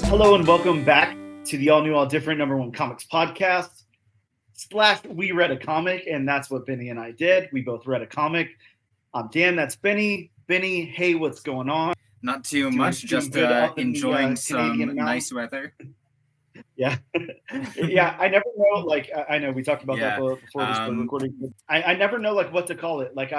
Hello and welcome back to the all new, all different number one comics podcast. / we read a comic, and that's what Benny and I did. We both read a comic. I'm Dan, that's Benny. Benny, hey, what's going on? Not too Doing much, just good up in enjoying the Canadian some mountains. nice weather. Yeah. Yeah, I never know, like, I know we talked about that Yeah. before we started recording, but I never know, like, what to call it. Like,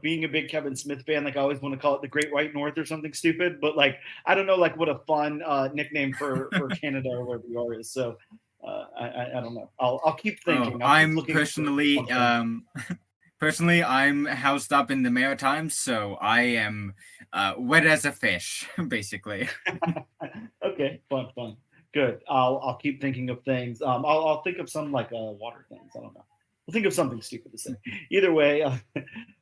being a big Kevin Smith fan, like, I always want to call it the Great White North or something stupid, but, like, I don't know, like, what a fun nickname for Canada or wherever you are is, so I don't know. I'll keep thinking. I'll keep I'm looking personally, for personally, I'm housed up in the Maritimes, so I am wet as a fish, basically. Okay, fun. Good. I'll keep thinking of things. I'll think of some like water things. I don't know. We'll think of something stupid to say. Either way,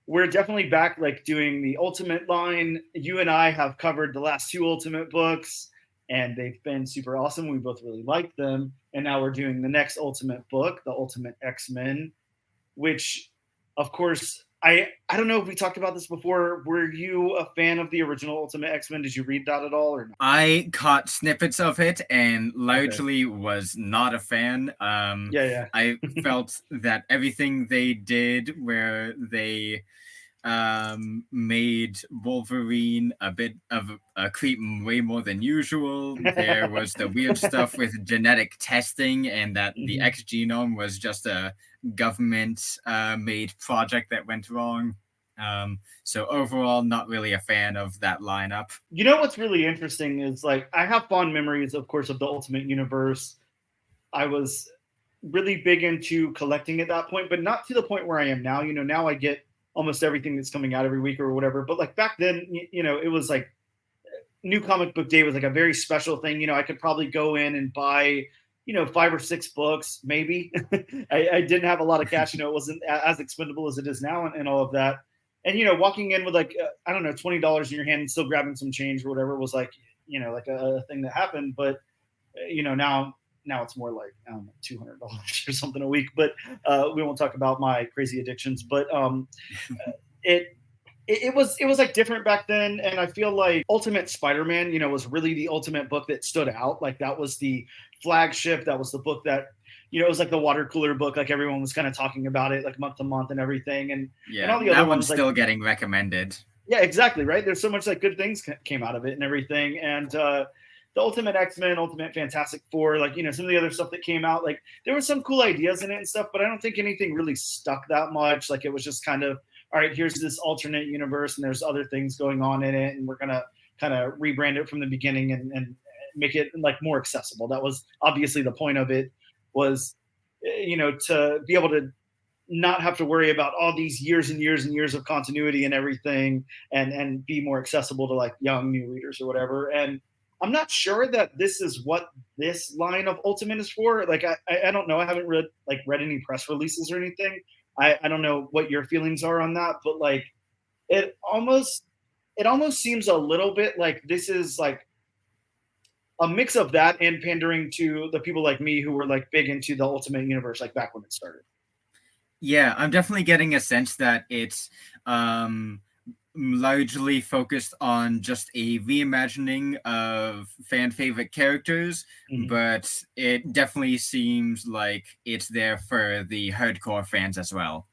we're definitely back like doing the Ultimate line. You and I have covered the last two Ultimate books, and they've been super awesome. We both really liked them, and now we're doing the next Ultimate book, the Ultimate X-Men, which, of course, I don't know if we talked about this before. Were you a fan of the original Ultimate X-Men? Did you read that at all or not? I caught snippets of it and largely was not a fan. Yeah. I felt that everything they did, where they made Wolverine a bit of a creep way more than usual. There was the weird stuff with genetic testing, and that the X genome was just a government made project that went wrong. So overall, not really a fan of that lineup. You know what's really interesting is like I have fond memories, of course, of the Ultimate Universe. I was really big into collecting at that point, but not to the point where I am now. You know, now I get almost everything that's coming out every week or whatever. But like back then, you know, it was like New Comic Book Day was like a very special thing. You know, I could probably go in and buy, you know, 5 or 6 books, maybe. I didn't have a lot of cash. You know, it wasn't as expendable as it is now, and all of that. And you know, walking in with like I don't know, $20 in your hand and still grabbing some change or whatever was like, you know, like a thing that happened. But you know, now it's more like I don't know, $200 or something a week. But we won't talk about my crazy addictions. But it it was like different back then, and I feel like Ultimate Spider-Man, you know, was really the ultimate book that stood out. Like that was the flagship. That was the book that, you know, it was like the water cooler book. Like everyone was kind of talking about it like month to month and everything, and Yeah, all the that other one's ones like still getting recommended. yeah, exactly right. There's so much like good things came out of it and everything, and the Ultimate X-Men, Ultimate Fantastic Four, like, you know, some of the other stuff that came out, like there were some cool ideas in it and stuff, but I don't think anything really stuck that much. Like it was just kind of, all right, here's this alternate universe and there's other things going on in it, and we're gonna kind of rebrand it from the beginning and make it like more accessible. That was obviously the point of it, was you know, to be able to not have to worry about all these years and years and years of continuity and everything, and be more accessible to like young new readers or whatever. And I'm not sure that this is what this line of Ultimate is for. Like I don't know. I haven't read any press releases or anything. I don't know what your feelings are on that, but like it almost seems a little bit like this is like a mix of that and pandering to the people like me who were like big into the Ultimate Universe like back when it started. Yeah, I'm definitely getting a sense that it's largely focused on just a reimagining of fan favorite characters, but it definitely seems like it's there for the hardcore fans as well.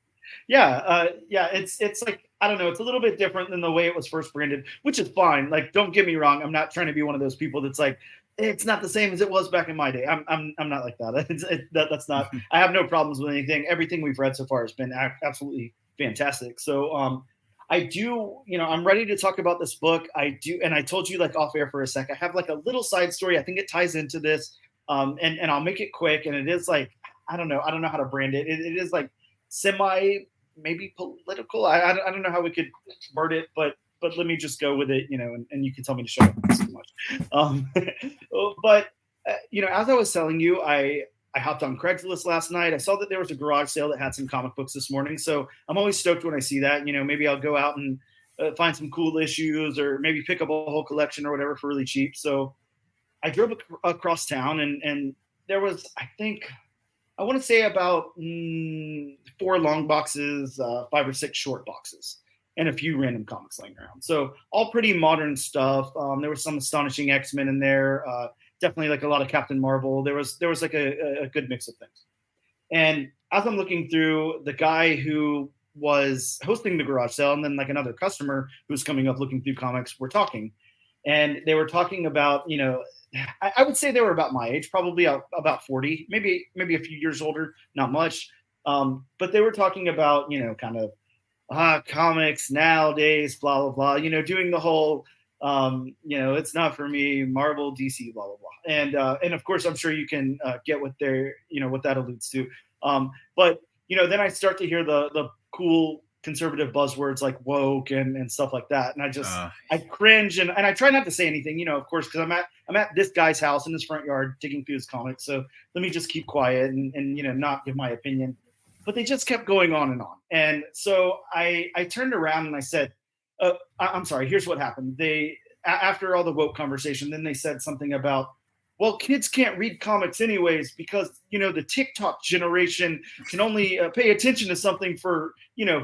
Yeah, it's like I don't know, it's a little bit different than the way it was first branded, which is fine. Like, don't get me wrong, I'm not trying to be one of those people that's like, it's not the same as it was back in my day. I'm not like that. That's not. I have no problems with anything. Everything we've read so far has been absolutely fantastic. So I do, you know, I'm ready to talk about this book. I do, and I told you like off air for a sec. I have like a little side story. I think it ties into this, and I'll make it quick. And it is like I don't know how to brand it. It is like semi maybe political. I don't know how we could word it, but let me just go with it, you know, and you can tell me to shut up too much. But you know, as I was telling you, I hopped on Craigslist last night. I saw that there was a garage sale that had some comic books this morning, so I'm always stoked when I see that. You know, maybe I'll go out and find some cool issues, or maybe pick up a whole collection or whatever for really cheap. So I drove across town, and there was, I think, I want to say about 4 long boxes, 5 or 6 short boxes. and a few random comics laying around. So all pretty modern stuff. There was some astonishing X-Men in there. Definitely like a lot of Captain Marvel. There was like a good mix of things. And as I'm looking through, the guy who was hosting the garage sale and then like another customer who was coming up looking through comics were talking. And they were talking about, I would say they were about my age, probably about 40, maybe a few years older, not much. But they were talking about, kind of comics nowadays, blah, blah, blah, doing the whole, it's not for me, Marvel, DC, blah, blah, blah. And of course, I'm sure you can get what they're, what that alludes to. But, then I start to hear the cool conservative buzzwords like woke and stuff like that. And I cringe and I try not to say anything, of course, because I'm at this guy's house in his front yard digging through his comics. So let me just keep quiet and not give my opinion. But they just kept going on and on. And so I turned around and I said, I'm sorry, here's what happened. After all the woke conversation, then they said something about, well, kids can't read comics anyways because, the TikTok generation can only pay attention to something for,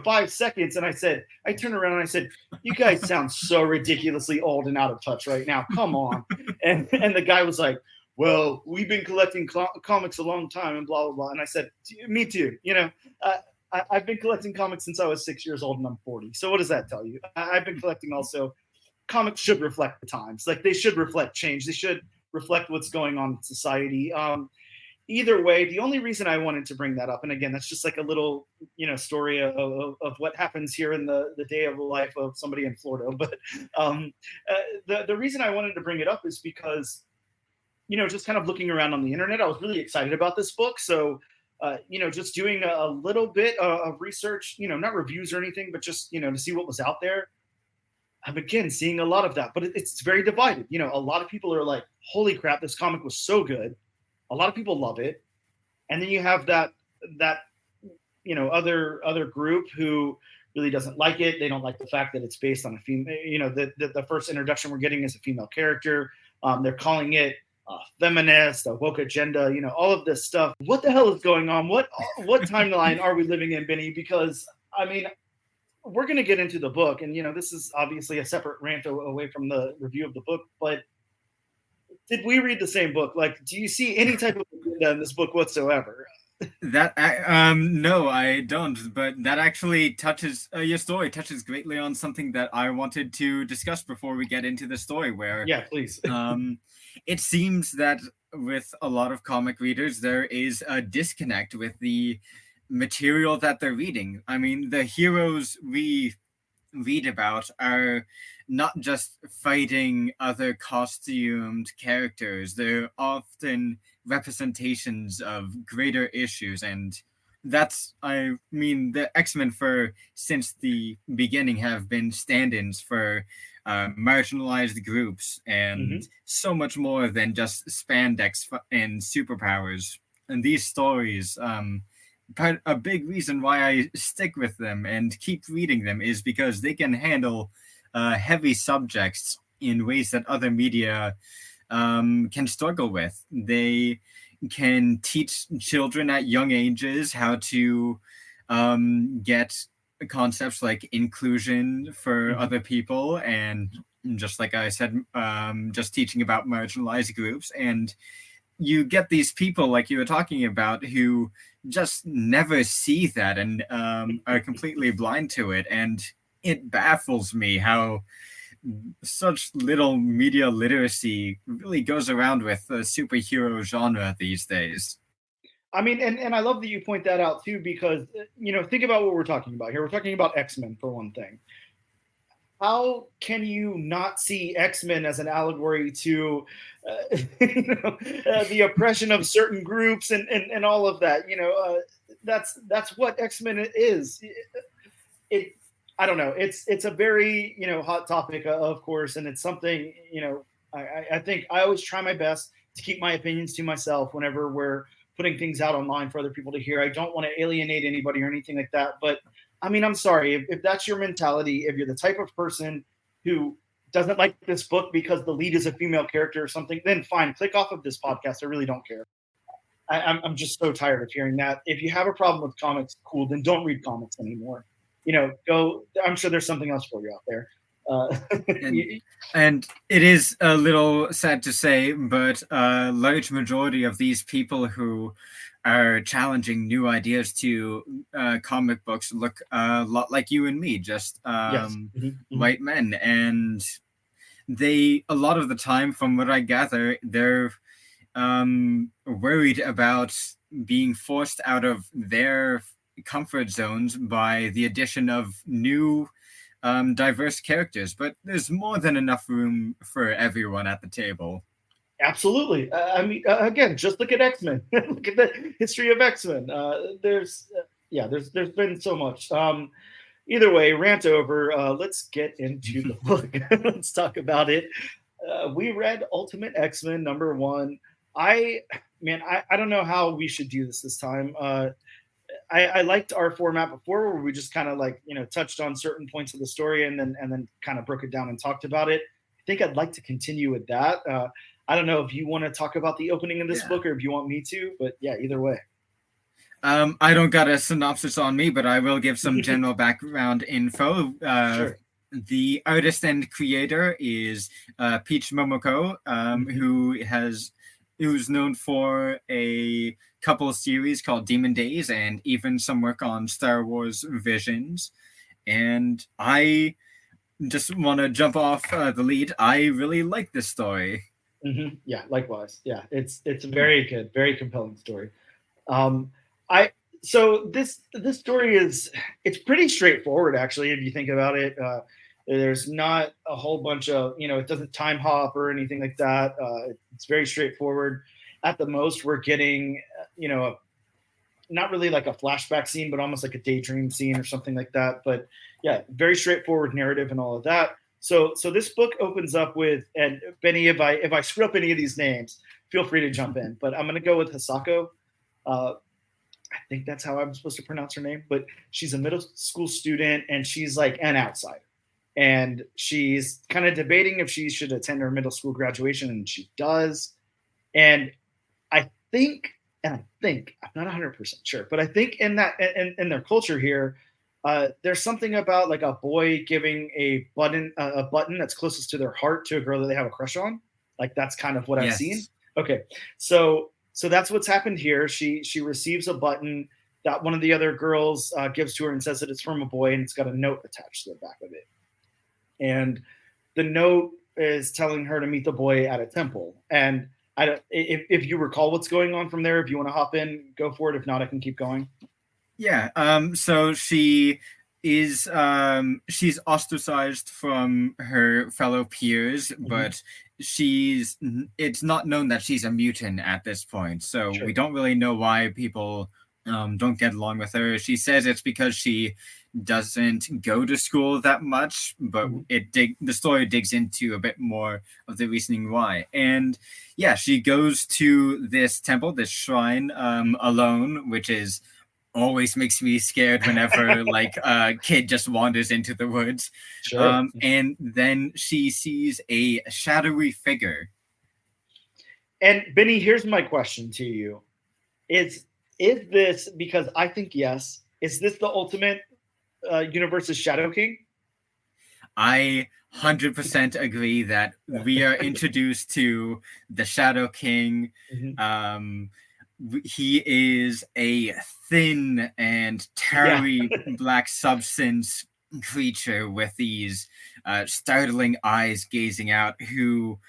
5 seconds. And I turned around and I said, you guys sound so ridiculously old and out of touch right now. Come on. And the guy was like, well, we've been collecting comics a long time and blah, blah, blah. And I said, me too. I've been collecting comics since I was 6 years old and I'm 40. So what does that tell you? I've been collecting also. Comics should reflect the times. Like they should reflect change. They should reflect what's going on in society. Either way, the only reason I wanted to bring that up, and again, that's just like a little, story of what happens here in the day of the life of somebody in Florida. But the reason I wanted to bring it up is because, just kind of looking around on the internet, I was really excited about this book. So, just doing a little bit of research, not reviews or anything, but just, to see what was out there. I'm again seeing a lot of that, but it's very divided. A lot of people are like, holy crap, this comic was so good. A lot of people love it. And then you have that other group who really doesn't like it. They don't like the fact that it's based on a female, the first introduction we're getting is a female character. They're calling it feminist, a woke agenda, all of this stuff. What the hell is going on? What timeline are we living in, Benny? Because we're going to get into the book, and this is obviously a separate rant away from the review of the book, but did we read the same book? Like, do you see any type of agenda in this book whatsoever? That no, I don't. But that actually touches your story touches greatly on something that I wanted to discuss before we get into the story. Where please. It seems that with a lot of comic readers, there is a disconnect with the material that they're reading. I mean, the heroes we read about are not just fighting other costumed characters. They're often representations of greater issues, and that's, the X-Men since the beginning have been stand-ins for marginalized groups and so much more than just spandex and superpowers. And these stories, a big reason why I stick with them and keep reading them is because they can handle heavy subjects in ways that other media can struggle with. They can teach children at young ages how to get concepts like inclusion for other people, and just like I said, just teaching about marginalized groups. And you get these people like you were talking about who just never see that and are completely blind to it. And it baffles me how such little media literacy really goes around with the superhero genre these days. And I love that you point that out too, because, think about what we're talking about here. We're talking about X-Men for one thing. How can you not see X-Men as an allegory to the oppression of certain groups and all of that? That's what X-Men is. I don't know. It's a very, hot topic, of course. And it's something, I think I always try my best to keep my opinions to myself whenever we're putting things out online for other people to hear. I don't want to alienate anybody or anything like that. But I'm sorry, if that's your mentality, if you're the type of person who doesn't like this book because the lead is a female character or something, then fine, click off of this podcast. I really don't care. I'm just so tired of hearing that. If you have a problem with comics, cool, then don't read comics anymore. go. I'm sure there's something else for you out there. and and it is a little sad to say, but a large majority of these people who are challenging new ideas to comic books look a lot like you and me, just Yes. white men, and they a lot of the time, from what I gather, they're worried about being forced out of their comfort zones by the addition of new diverse characters, but there's more than enough room for everyone at the table. Absolutely. I mean, again, just look at X-Men. Look at the history of X-Men. There's been so much. Either way, rant over. Let's get into the book. Let's talk about it. We read Ultimate X-Men #1. I don't know how we should do this time. I liked our format before, where we just kind of touched on certain points of the story and then kind of broke it down and talked about it. I think I'd like to continue with that. I don't know if you want to talk about the opening of this book or if you want me to, but yeah, either way. I don't got a synopsis on me, but I will give some general background info. Sure. The artist and creator is Peach Momoko, who's known for a couple of series called Demon Days and even some work on Star Wars Visions. And I just want to jump off the lead. I really like this story. Yeah, likewise. Yeah, it's a very good, very compelling story. So this story it's pretty straightforward, actually, if you think about it. There's not a whole bunch of, it doesn't time hop or anything like that. It's very straightforward. At the most, we're getting, not really like a flashback scene, but almost like a daydream scene or something like that. But yeah, very straightforward narrative and all of that. So this book opens up with, and Benny, if I screw up any of these names, feel free to jump in. But I'm going to go with Hisako. I think that's how I'm supposed to pronounce her name. But she's a middle school student, and she's like an outsider. And she's kind of debating if she should attend her middle school graduation, and she does. And I think I'm not 100% sure, but I think in their culture here, there's something about like a boy giving a button that's closest to their heart to a girl that they have a crush on. Like that's kind of what I've seen. Okay, so that's what's happened here. She receives a button that one of the other girls gives to her and says that it's from a boy, and it's got a note attached to the back of it. And the note is telling her to meet the boy at a temple. And if you recall what's going on from there, if you want to hop in, go for it. If not, I can keep going. Yeah. So she is she's ostracized from her fellow peers, but it's not known that she's a mutant at this point. So we don't really know why people don't get along with her. She says it's because she doesn't go to school that much, but the story digs into a bit more of the reasoning why. And yeah, she goes to this temple, this shrine, alone, which is always makes me scared whenever like a kid just wanders into the woods. And then she sees a shadowy figure. And Benny, here's my question to you: Is this, because I think yes, is this the ultimate universe's Shadow King? I 100% agree that we are introduced to the Shadow King. He is a thin and tarry black substance creature with these startling eyes gazing out, who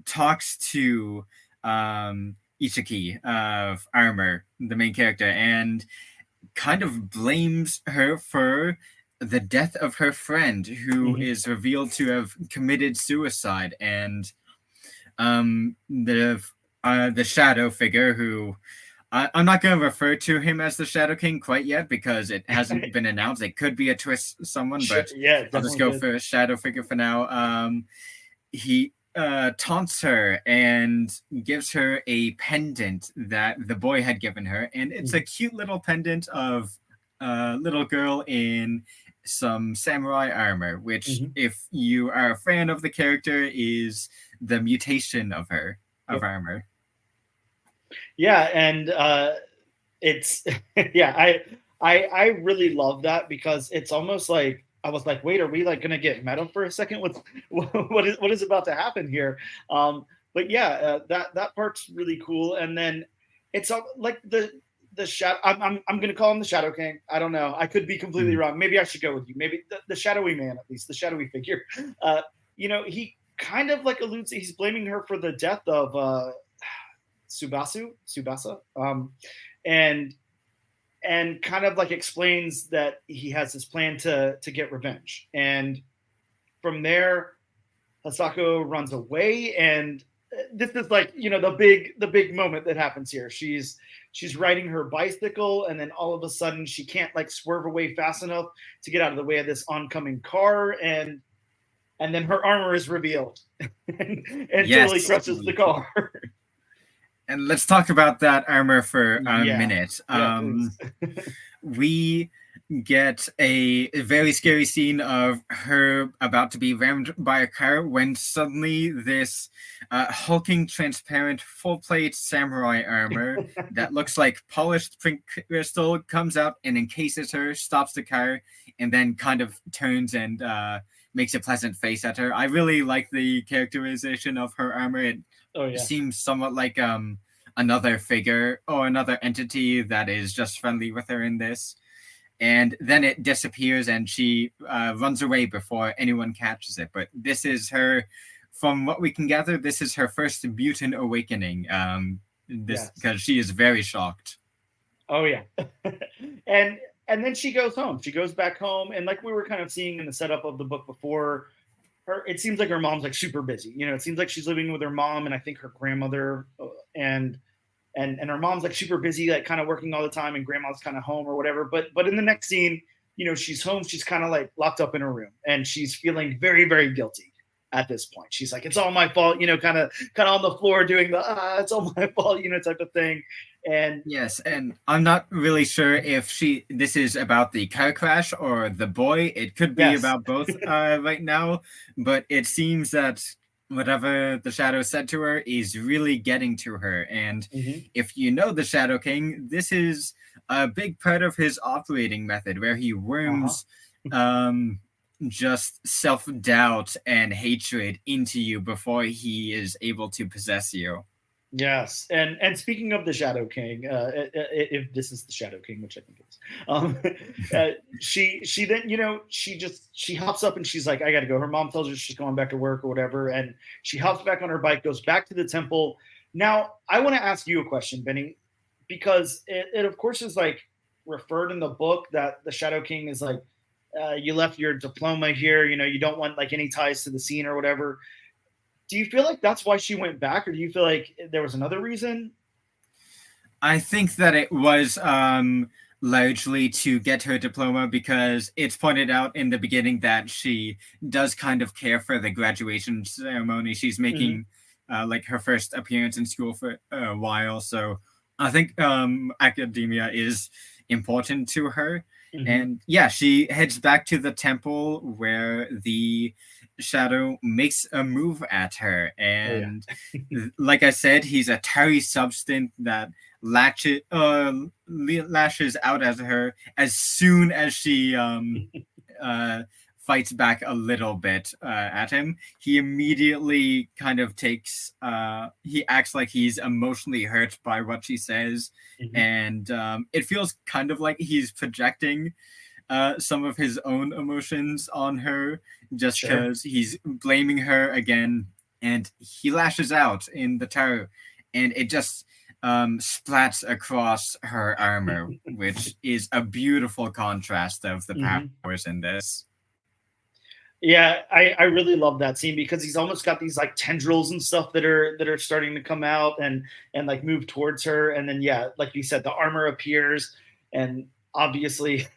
talks to Ichiki of Armor, the main character, and kind of blames her for the death of her friend, who is revealed to have committed suicide. And the shadow figure, who I'm not going to refer to him as the Shadow King quite yet because it hasn't been announced. It could be a twist someone, but I'll just go for a shadow figure for now. He taunts her and gives her a pendant that the boy had given her, and it's a cute little pendant of a little girl in some samurai armor, which, if you are a fan of the character, is the mutation of her armor. Yeah, and it's I I really love that because it's almost like I was like, wait, are we like gonna get meta for a second? What's what is about to happen here? But yeah, that part's really cool. And then it's like the shadow. I'm gonna call him the Shadow King. I don't know. I could be completely Mm. wrong. Maybe I should go with you. Maybe the shadowy man, at least the shadowy figure. He kind of like alludes. He's blaming her for the death of Subasa, and kind of like explains that he has this plan to get revenge. And from there, Hasako runs away, and this is like the big moment that happens here. She's riding her bicycle, and then all of a sudden she can't like swerve away fast enough to get out of the way of this oncoming car, and then her armor is revealed and totally Yes. crushes the car. And let's talk about that armor for a Yeah, minute. yeah, please. We get a very scary scene of her about to be rammed by a car when suddenly this hulking, transparent, full-plate samurai armor that looks like polished pink crystal comes out and encases her, stops the car, and then kind of turns and makes a pleasant face at her. I really like the characterization of her armor. It Oh yeah. seems somewhat like another figure or another entity that is just friendly with her in this. And then it disappears and she runs away before anyone catches it. But this is her, from what we can gather, this is her first mutant awakening. This because Yes. she is very shocked. Oh yeah. and and then she goes home. She goes back home, and like we were kind of seeing in the setup of the book before, it seems like her mom's like super busy. It seems like she's living with her mom and I think her grandmother, and her mom's like super busy, like kind of working all the time, and grandma's kind of home or whatever. But in the next scene, she's home. She's kind of like locked up in her room, and she's feeling very very guilty at this point. She's like, it's all my fault, kind of on the floor doing the it's all my fault, type of thing. And Yes, and I'm not really sure if this is about the car crash or the boy. It could be yes, about both right now, but it seems that whatever the Shadow said to her is really getting to her. And mm-hmm. if you know the Shadow King, this is a big part of his operating method where he worms just self-doubt and hatred into you before he is able to possess you. Yes, and speaking of the Shadow King, if this is the Shadow King, which I think it is, she then she hops up and she's like, I got to go. Her mom tells her she's going back to work or whatever, and she hops back on her bike, goes back to the temple. Now, I want to ask you a question, Benny, because it of course is like referred in the book that the Shadow King is like, you left your diploma here, you don't want like any ties to the scene or whatever. Do you feel like that's why she went back, or do you feel like there was another reason? I think that it was largely to get her diploma because it's pointed out in the beginning that she does kind of care for the graduation ceremony. She's making like her first appearance in school for a while. So I think academia is important to her. Mm-hmm. And yeah, she heads back to the temple where the Shadow makes a move at her. And like I said, he's a tarry substance that lashes out at her as soon as she fights back a little bit at him. He immediately kind of he acts like he's emotionally hurt by what she says. And it feels kind of like he's projecting some of his own emotions on her just because he's blaming her again, and he lashes out in the tower, and it just splats across her armor, which is a beautiful contrast of the powers in this. Yeah, I really love that scene because he's almost got these like tendrils and stuff that are starting to come out and like move towards her, and then like you said, the armor appears, and obviously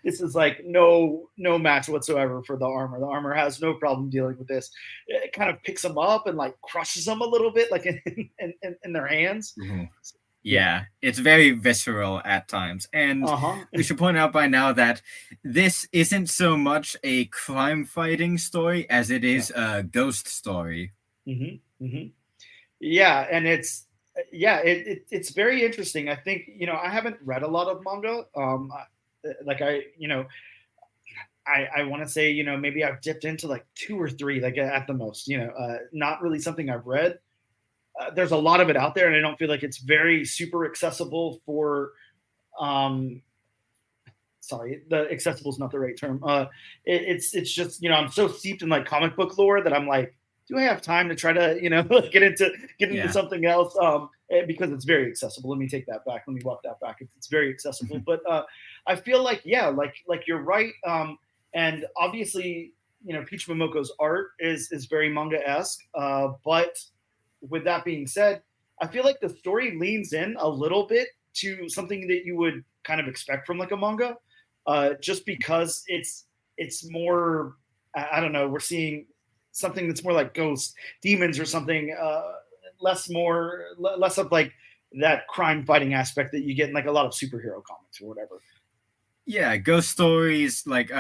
this is like no match whatsoever for the armor. The armor has no problem dealing with this. It kind of picks them up and like crushes them a little bit, like in their hands. Mm-hmm. Yeah, it's very visceral at times. And we should point out by now that this isn't so much a crime fighting story as it is a ghost story. Yeah, and Yeah, it's very interesting. I think, I haven't read a lot of manga. Like I want to say, maybe I've dipped into like two or three, like at the most, not really something I've read. There's a lot of it out there, and I don't feel like it's very super accessible for, um, sorry, the accessible is not the right term. It's just, I'm so steeped in like comic book lore that I'm like, do I have time to try to, get into Yeah. something else? Because it's very accessible. Let me take that back. Let me walk that back. It's very accessible. But I feel like, yeah, like you're right. And obviously, Peach Momoko's art is very manga esque. But with that being said, I feel like the story leans in a little bit to something that you would kind of expect from like a manga, just because it's more. I don't know. We're seeing something that's more like ghosts, demons, or something. Less of like that crime fighting aspect that you get in like a lot of superhero comics or whatever. Yeah, ghost stories like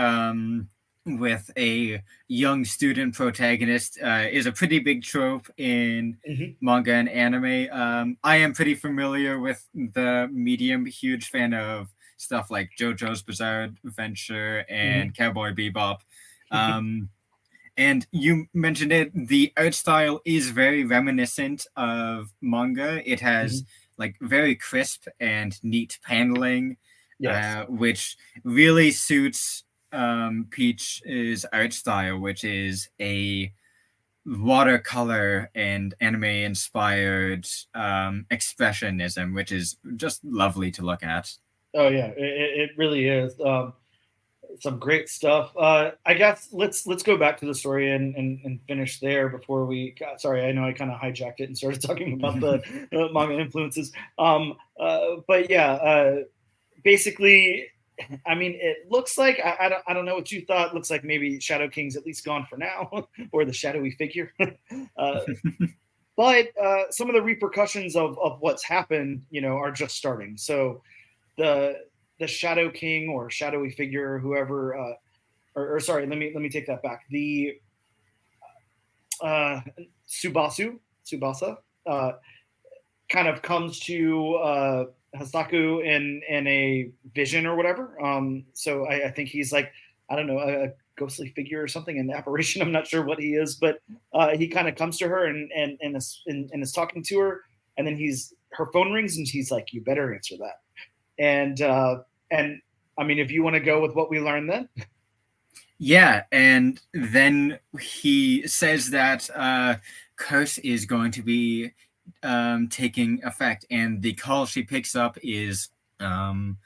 with a young student protagonist is a pretty big trope in Mm-hmm. manga and anime. I am pretty familiar with the medium, huge fan of stuff like JoJo's Bizarre Adventure and Cowboy Bebop. Um, and you mentioned it, the art style is very reminiscent of manga. It Mm-hmm. has like very crisp and neat paneling, Yes. which really suits Peach's art style, which is a watercolor and anime inspired expressionism, which is just lovely to look at. Oh yeah, it really is. Some great stuff. I guess let's go back to the story and finish there before we. Sorry, I know I kind of hijacked it and started talking about the manga influences. But yeah, basically, I mean, it looks like I don't know what you thought. It looks like maybe Shadow King's at least gone for now, or the shadowy figure. uh, but some of the repercussions of what's happened, are just starting. So the the Shadow King or shadowy figure, or whoever, or sorry, let me take that back. The uh, Subasa, uh, kind of comes to Hasaku in a vision or whatever. So I think he's like, I don't know, a ghostly figure or something, an apparition. I'm not sure what he is, but he kind of comes to her and is talking to her, and then her phone rings and he's like, "You better answer that." And I mean, if you want to go with what we learned then. Yeah, and then he says that curse is going to be taking effect, and the call she picks up is um,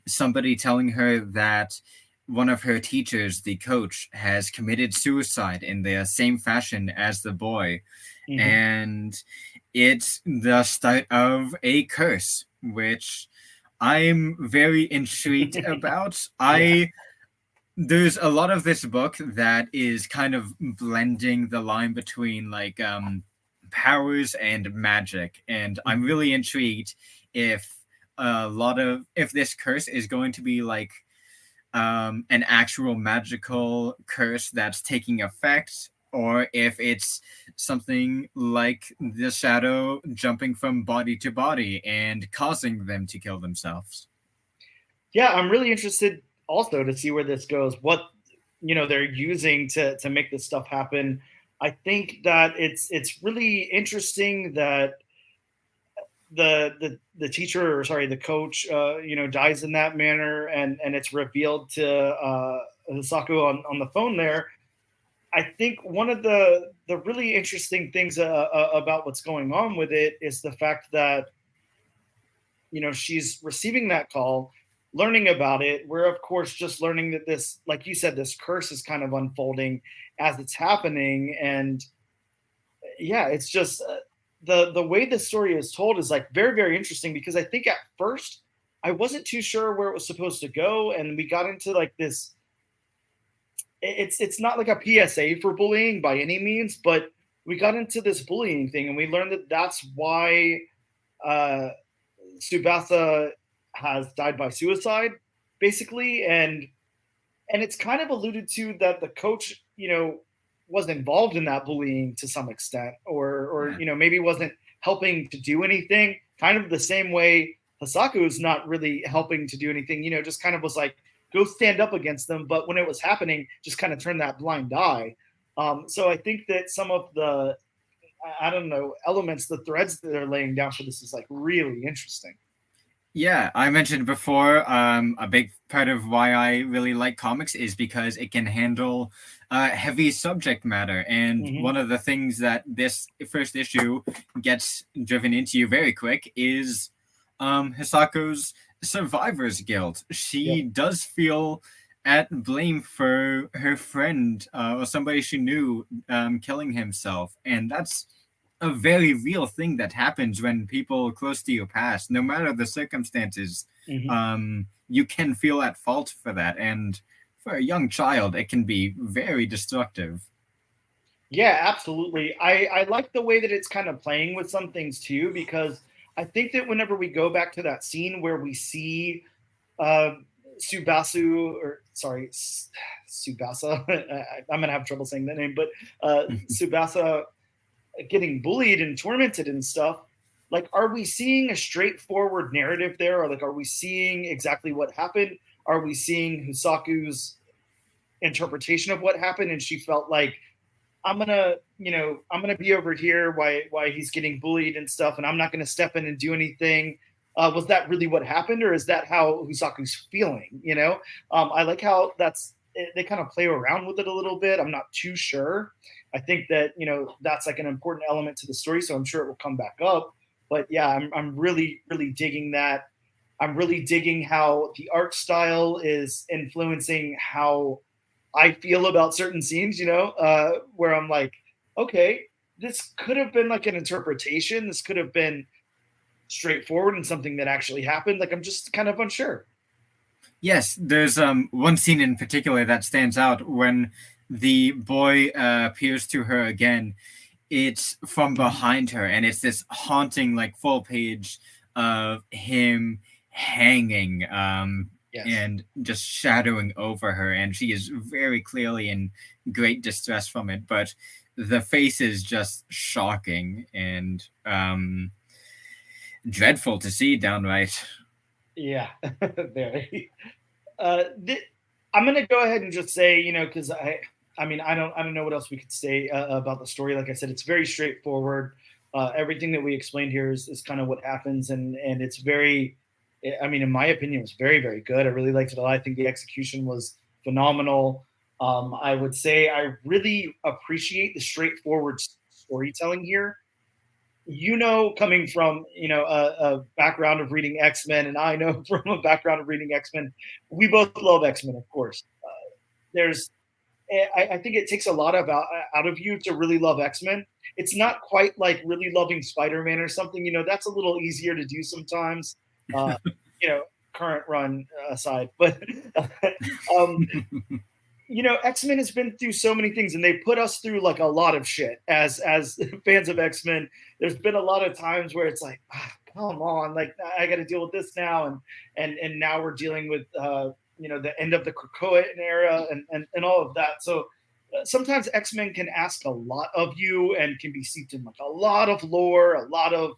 somebody telling her that one of her teachers, the coach, has committed suicide in the same fashion as the boy, Mm-hmm. and it's the start of a curse, which I'm very intrigued about. Yeah. I There's a lot of this book that is kind of blending the line between like powers and magic, and I'm Mm-hmm. really intrigued if if this curse is going to be like an actual magical curse that's taking effect, or if it's something like the shadow jumping from body to body and causing them to kill themselves. Yeah, I'm really interested also to see where this goes. What they're using to make this stuff happen. I think that it's really interesting that the teacher, or sorry, the coach, dies in that manner, and it's revealed to Saku on the phone there. I think one of the really interesting things about what's going on with it is the fact that she's receiving that call, learning about it. We're of course just learning that this, like you said, this curse is kind of unfolding as it's happening. And yeah, it's just the way the story is told is like very, very interesting, because I think at first I wasn't too sure where it was supposed to go, and we got into like this. It's not like a PSA for bullying by any means, but we got into this bullying thing, and we learned that that's why uh, Subasa has died by suicide, basically. And it's kind of alluded to that the coach, was involved in that bullying to some extent, or Yeah. maybe wasn't helping to do anything, kind of the same way Hisaku is not really helping to do anything, just kind of was like, go stand up against them. But when it was happening, just kind of turn that blind eye. So I think that some of the, I don't know, elements, the threads that they're laying down for this is like really interesting. Yeah, I mentioned before, a big part of why I really like comics is because it can handle heavy subject matter. And one of the things that this first issue gets driven into you very quick is Hisako's survivor's guilt. She does feel at blame for her friend or somebody she knew killing himself. And that's a very real thing that happens when people close to you pass, no matter the circumstances. You can feel at fault for that, and for a young child, it can be very destructive. Yeah, absolutely. I like the way that it's kind of playing with some things too, because I think that whenever we go back to that scene where we see Subasu, or sorry, Subasa, I'm gonna have trouble saying that name, but Subasa getting bullied and tormented and stuff, like, are we seeing a straightforward narrative there, or like, are we seeing exactly what happened? Are we seeing Hisaku's interpretation of what happened, and she felt like, I'm gonna be over here why he's getting bullied and stuff, and I'm not gonna step in and do anything. Was that really what happened, or is that how Husaku's feeling? I like how they kind of play around with it a little bit. I'm not too sure. I think that that's like an important element to the story, so I'm sure it will come back up. But yeah, I'm really really digging that. I'm really digging how the art style is influencing how I feel about certain scenes, where I'm like, okay, this could have been like an interpretation. This could have been straightforward and something that actually happened. Like, I'm just kind of unsure. Yes, there's one scene in particular that stands out when the boy appears to her again. It's from behind her, and it's this haunting, like, full page of him hanging and just shadowing over her, and she is very clearly in great distress from it. But the face is just shocking and dreadful to see, downright. Yeah, very. I'm gonna go ahead and just say, because I don't know what else we could say about the story. Like I said, it's very straightforward. Everything that we explained here is kind of what happens, and it's very, in my opinion, it was very, very good. I really liked it a lot. I think the execution was phenomenal. I would say I really appreciate the straightforward storytelling here. Coming from a background of reading X-Men, and I know from a background of reading X-Men, we both love X-Men, of course. I think it takes a lot out of you to really love X-Men. It's not quite like really loving Spider-Man or something. That's a little easier to do sometimes. Current run aside, but X-Men has been through so many things, and they put us through like a lot of shit as fans of X-Men. There's been a lot of times where it's like, come on, like, I got to deal with this now, and now we're dealing with the end of the Krakoan era and all of that. So sometimes X-Men can ask a lot of you and can be steeped in like a lot of lore, a lot of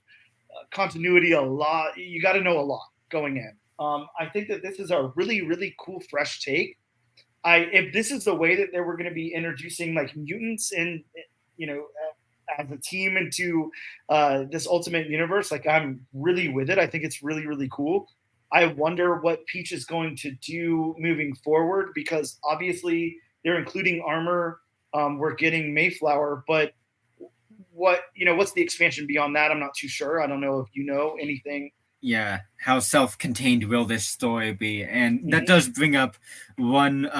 continuity, you got to know a lot going in. I think that this is a really, really cool, fresh take. If this is the way that they were going to be introducing like mutants and as a team into this Ultimate Universe, like, I'm really with it. I think it's really, really cool. I wonder what Peach is going to do moving forward, because obviously they're including armor. We're getting Mayflower, but what's the expansion beyond that? I'm not too sure. I don't know if you know anything. Yeah, how self-contained will this story be? And that does bring up one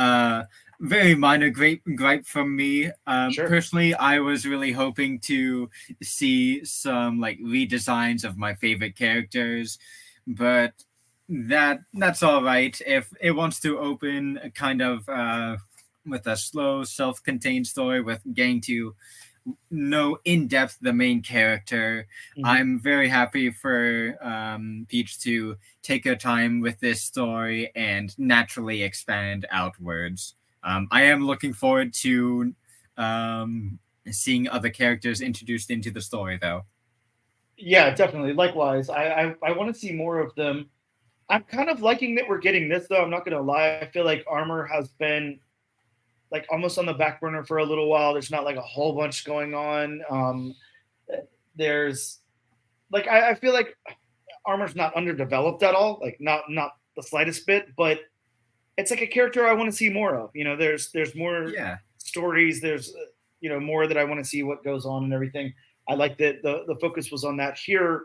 very minor gripe from me. Sure. Personally, I was really hoping to see some like redesigns of my favorite characters, but that's all right. If it wants to open a kind of with a slow, self-contained story with getting to know in depth the main character. I'm very happy for Peach to take her time with this story and naturally expand outwards. I am looking forward to seeing other characters introduced into the story, though. Yeah, definitely. Likewise, I want to see more of them. I'm kind of liking that we're getting this though. I'm not gonna lie. I feel like Armor has been like almost on the back burner for a little while. There's not like a whole bunch going on. There's like I feel like Armor's not underdeveloped at all. Like not the slightest bit. But it's like a character I want to see more of. There's more Yeah. stories. There's more that I want to see what goes on and everything. I like that the focus was on that here.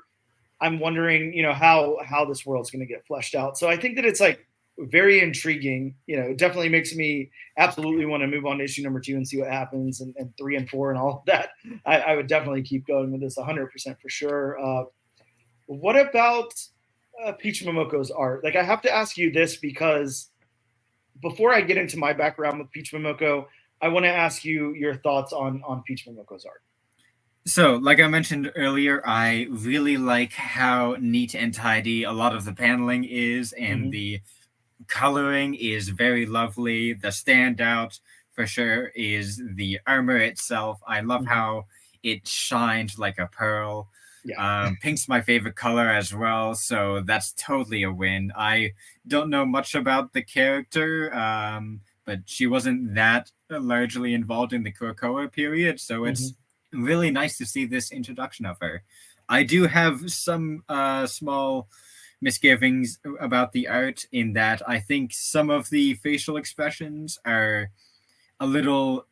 I'm wondering, how this world's going to get fleshed out. So I think that it's like very intriguing. It definitely makes me absolutely want to move on to issue number 2 and see what happens, and 3 and 4 and all of that. I would definitely keep going with this 100% for sure. What about Peach Momoko's art? Like, I have to ask you this because before I get into my background with Peach Momoko, I want to ask you your thoughts on Peach Momoko's art. So, like I mentioned earlier, I really like how neat and tidy a lot of the paneling is, and Mm-hmm. the coloring is very lovely. The standout for sure is the armor itself. I love Mm-hmm. how it shines like a pearl. Yeah. Pink's my favorite color as well, so that's totally a win. I don't know much about the character, but she wasn't that largely involved in the Krakoa period, so Mm-hmm. it's really nice to see this introduction of her. I do have some small misgivings about the art in that I think some of the facial expressions are a little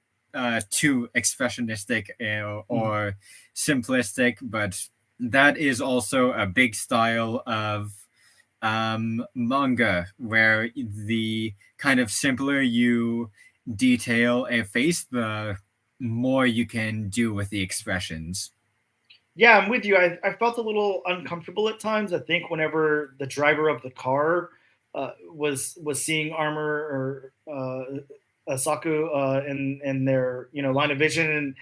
too expressionistic Mm-hmm. or simplistic, but that is also a big style of manga where the kind of simpler you detail a face, the more you can do with the expressions. Yeah, I'm with you. I felt a little uncomfortable at times. I think whenever the driver of the car was seeing Armor or Saku in their line of vision, and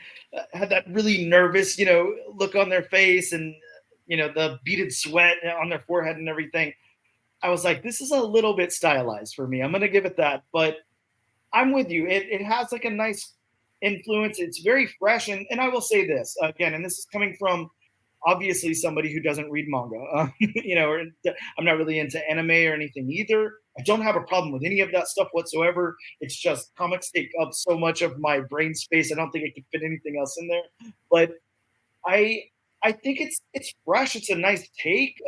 had that really nervous look on their face, and the beaded sweat on their forehead and everything. I was like, this is a little bit stylized for me. I'm gonna give it that, but I'm with you. It has like a nice influence. It's very fresh, and I will say this again, and this is coming from obviously somebody who doesn't read manga, or I'm not really into anime or anything either. I don't have a problem with any of that stuff whatsoever. It's just comics take up so much of my brain space. I don't think I could fit anything else in there. But I I think it's fresh. It's a nice take.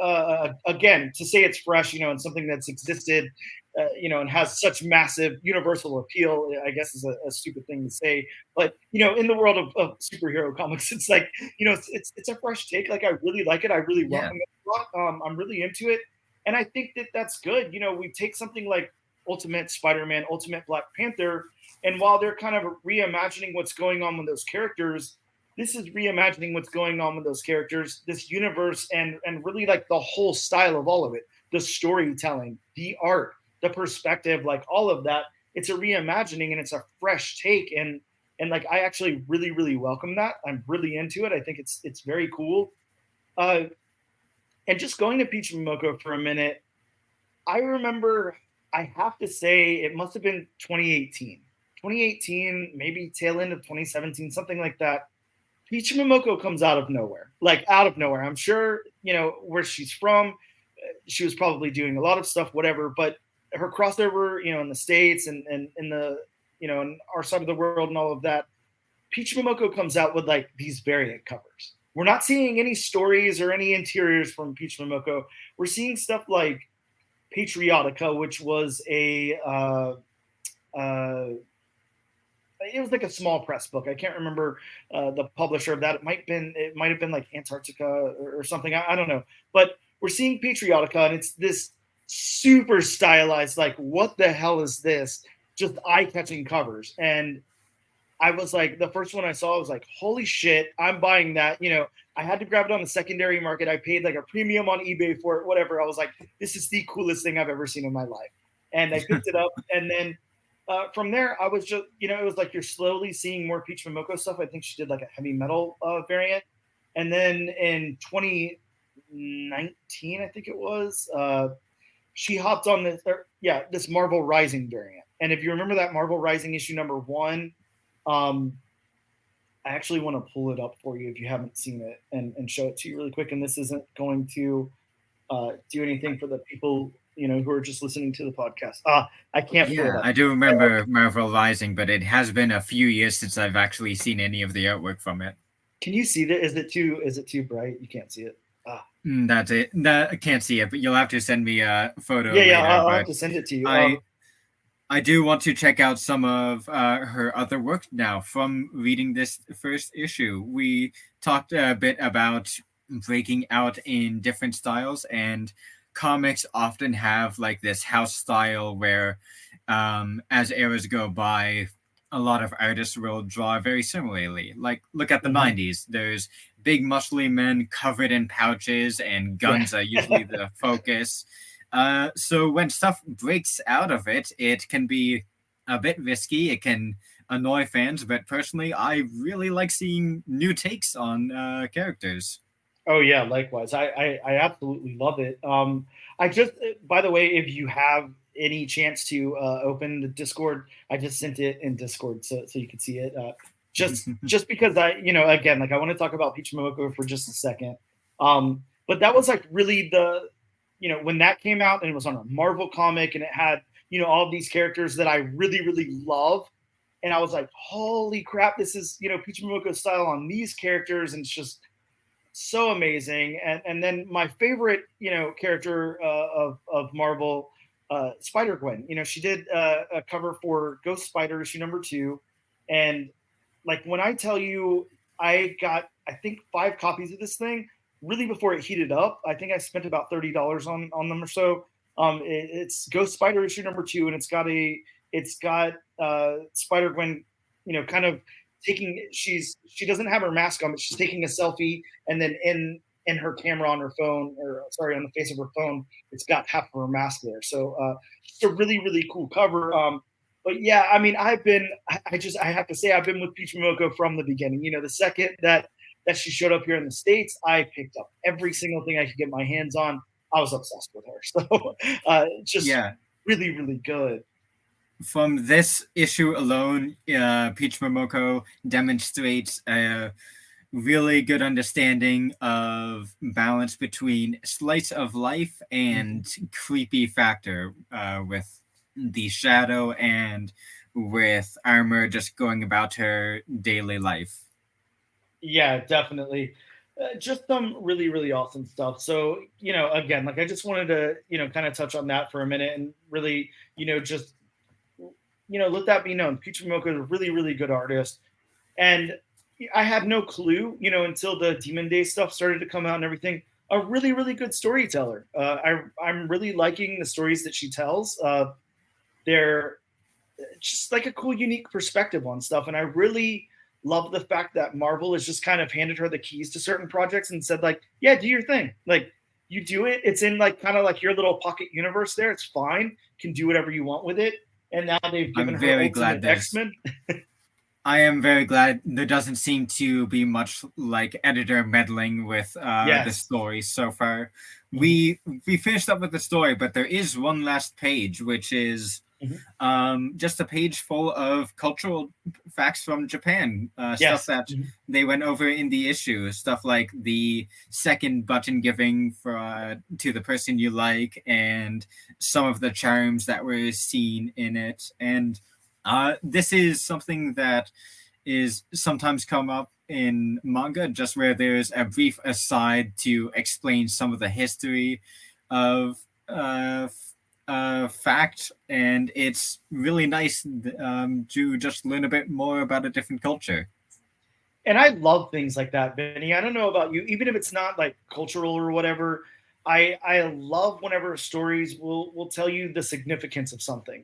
Again, to say it's fresh, and something that's existed, and has such massive universal appeal, I guess is a stupid thing to say. But in the world of superhero comics, it's like it's a fresh take. Like, I really like it. I really Yeah. welcome it a lot. I'm really into it, and I think that that's good. We take something like Ultimate Spider-Man, Ultimate Black Panther, and while they're kind of reimagining what's going on with those characters, this is reimagining what's going on with those characters, this universe, and really like the whole style of all of it, the storytelling, the art, the perspective, like all of that. It's a reimagining and it's a fresh take, and like I actually really welcome that. I'm really into it. I think it's very cool. Uh, and just going to Peach Momoko for a minute, I remember, I have to say it must have been 2018. 2018, maybe tail end of 2017, something like that. Peach Momoko comes out of nowhere, like out of nowhere. I'm sure, where she's from. She was probably doing a lot of stuff, whatever, but her crossover, in the States and in the, in our side of the world and all of that, Peach Momoko comes out with like these variant covers. We're not seeing any stories or any interiors from Peach Momoko. We're seeing stuff like Patriotica, which was uh, it was like a small press book. I can't remember the publisher of that. It might have been like Antarctica or something. I don't know. But we're seeing Patriotica, and it's this super stylized. Like, what the hell is this? Just eye catching covers. And I was like, the first one I saw, I was like, holy shit, I'm buying that. I had to grab it on the secondary market. I paid like a premium on eBay for it, whatever. I was like, this is the coolest thing I've ever seen in my life. And I picked it up, and then from there, I was just, it was like you're slowly seeing more Peach Momoko stuff. I think she did like a heavy metal variant. And then in 2019, I think it was, she hopped on this Marvel Rising variant. And if you remember that Marvel Rising issue number 1, um, I actually want to pull it up for you if you haven't seen it, and show it to you really quick. And this isn't going to do anything for the people who are just listening to the podcast. I can't pull it Yeah, up. I do remember Marvel Rising, but it has been a few years since I've actually seen any of the artwork from it. Can you see that? Is it too bright? You can't see it. That's it. That, I can't see it, but you'll have to send me a photo Yeah, yeah. later. I'll have But to send it to you. I do want to check out some of her other work now from reading this first issue. We talked a bit about breaking out in different styles, and comics often have like this house style where, as eras go by, a lot of artists will draw very similarly. Like, look at the Mhm. 90s. There's big, muscly men covered in pouches, and Yeah. guns are usually the focus. So when stuff breaks out of it, it can be a bit risky. It can annoy fans, but personally, I really like seeing new takes on characters. Oh yeah, likewise. I absolutely love it. I just by the way, if you have any chance to open the Discord, I just sent it in Discord so you can see it. Just because again, like I want to talk about Peach Momoko for just a second. But that was like really the when that came out and it was on a Marvel comic and it had all of these characters that I really really love, and I was like, holy crap, this is Peach Momoko style on these characters, and it's just so amazing. And then my favorite character of Marvel, Spider Gwen. She did a cover for Ghost Spider issue number 2, and like when I tell you, I got I think 5 copies of this thing really before it heated up. I think I spent about $30 on them or so. It's Ghost Spider issue number 2, and it's got Spider Gwen, kind of taking she doesn't have her mask on, but she's taking a selfie, and then in her camera on her phone, or sorry, on the face of her phone, it's got half of her mask there. So just a really really cool cover. But yeah, I mean, I have to say I've been with Peach Momoko from the beginning. The second that she showed up here in the States, I picked up every single thing I could get my hands on. I was obsessed with her. So just Yeah, really really good. from this issue alone, Peach Momoko demonstrates a really good understanding of balance between slice of life Mhm. and creepy factor, with the shadow and with armor just going about her daily life. Yeah, definitely. Just some really, really awesome stuff. So, again, like I just wanted to, kind of touch on that for a minute and really, just, let that be known. Peach Momoko is a really, really good artist. And I had no clue, until the Demon Days stuff started to come out and everything. A really, really good storyteller. I'm really liking the stories that she tells. They're just like a cool, unique perspective on stuff. And I really love the fact that Marvel has just kind of handed her the keys to certain projects and said, like, yeah, do your thing. Like, you do it. It's in like kind of like your little pocket universe there. It's fine. You can do whatever you want with it. And now they've given I'm her very Ultimate glad X there's Men. I am very glad there doesn't seem to be much like editor meddling with the Yes. story so far. Mhm, We finished up with the story, but there is one last page, which is mhm. just a page full of cultural facts from Japan, stuff Yes. that Mhm. they went over in the issue, stuff like the second button giving for to the person you like, and some of the charms that were seen in it. And this is something that is sometimes come up in manga, just where there's a brief aside to explain some of the history of fact, and it's really nice to just learn a bit more about a different culture. And I love things like that, Benny. I don't know about you, even if it's not like cultural or whatever. I love whenever stories will tell you the significance of something.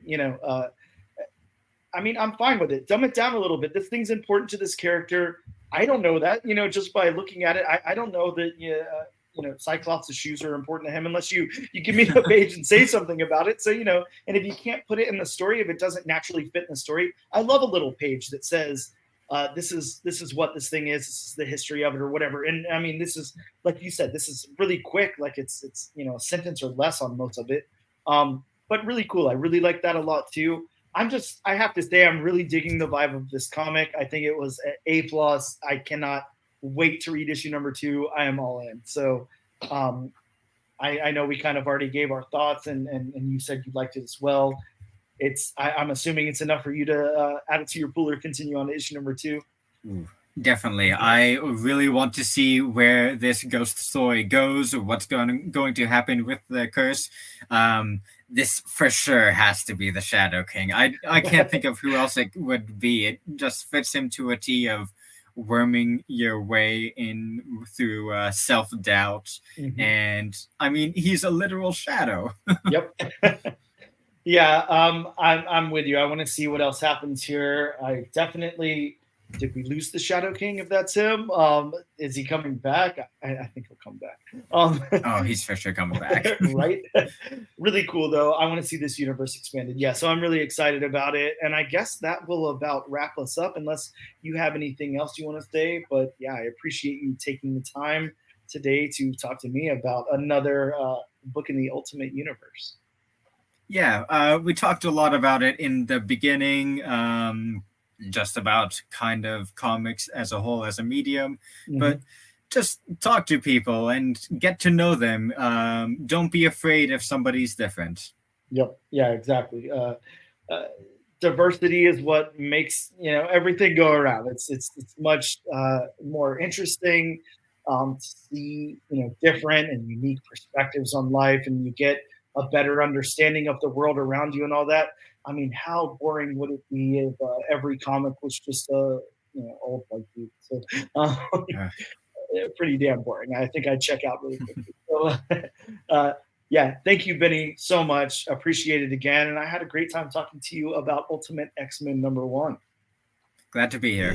I mean, I'm fine with it. Dumb it down a little bit. This thing's important to this character. I don't know that, just by looking at it. I don't know that, Cyclops' shoes are important to him unless you give me the page and say something about it. So, and if you can't put it in the story, if it doesn't naturally fit in the story, I love a little page that says, this is what this thing is. This is the history of it or whatever. And I mean, this is like you said, this is really quick. Like it's a sentence or less on most of it. But really cool. I really like that a lot too. I have to say, I'm really digging the vibe of this comic. I think it was A plus. I cannot wait to read issue number 2. I am all in. So, um, I know we kind of already gave our thoughts, and you said you liked it as well. I'm assuming it's enough for you to add it to your pool or continue on to issue number 2. Ooh, definitely. I really want to see where this ghost story goes, or what's going to happen with the curse. This for sure has to be the Shadow King. I can't think of who else it would be. It just fits him to a T of worming your way in through self-doubt. Mm-hmm. And I mean, he's a literal shadow. Yep. Yeah, I'm with you. I want to see what else happens here. I definitely did we lose the Shadow King if that's him? Is he coming back? I think he'll come back. Oh, he's for sure coming back. Right? Really cool though. I want to see this universe expanded. Yeah, so I'm really excited about it. And I guess that will about wrap us up unless you have anything else you want to say. But yeah, I appreciate you taking the time today to talk to me about another book in the Ultimate Universe. Yeah, we talked a lot about it in the beginning, just about kind of comics as a whole, as a medium, but just talk to people and get to know them. Don't be afraid if somebody's different. Yep. Yeah, exactly. Diversity is what makes everything go around. It's much more interesting to see different and unique perspectives on life, and you get a better understanding of the world around you and all that. I mean, how boring would it be if every comic was just old white dude? So pretty damn boring. I think I'd check out really quickly. So, yeah, thank you, Benny, so much. Appreciate it again. And I had a great time talking to you about Ultimate X-Men #1. Glad to be here.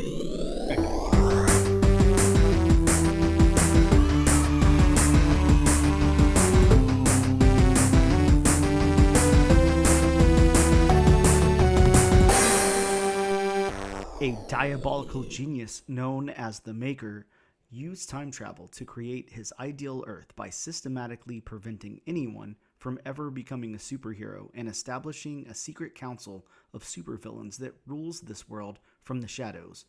A diabolical genius known as the Maker used time travel to create his ideal Earth by systematically preventing anyone from ever becoming a superhero and establishing a secret council of supervillains that rules this world from the shadows.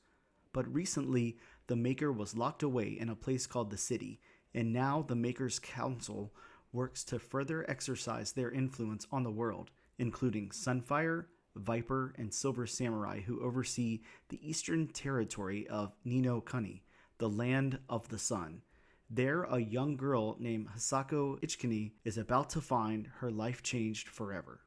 But recently, the Maker was locked away in a place called the City, and now the Maker's council works to further exercise their influence on the world, including Sunfire, Viper, and Silver Samurai, who oversee the eastern territory of Nino Kuni, the land of the sun. There, a young girl named Hisako Ichikuni is about to find her life changed forever.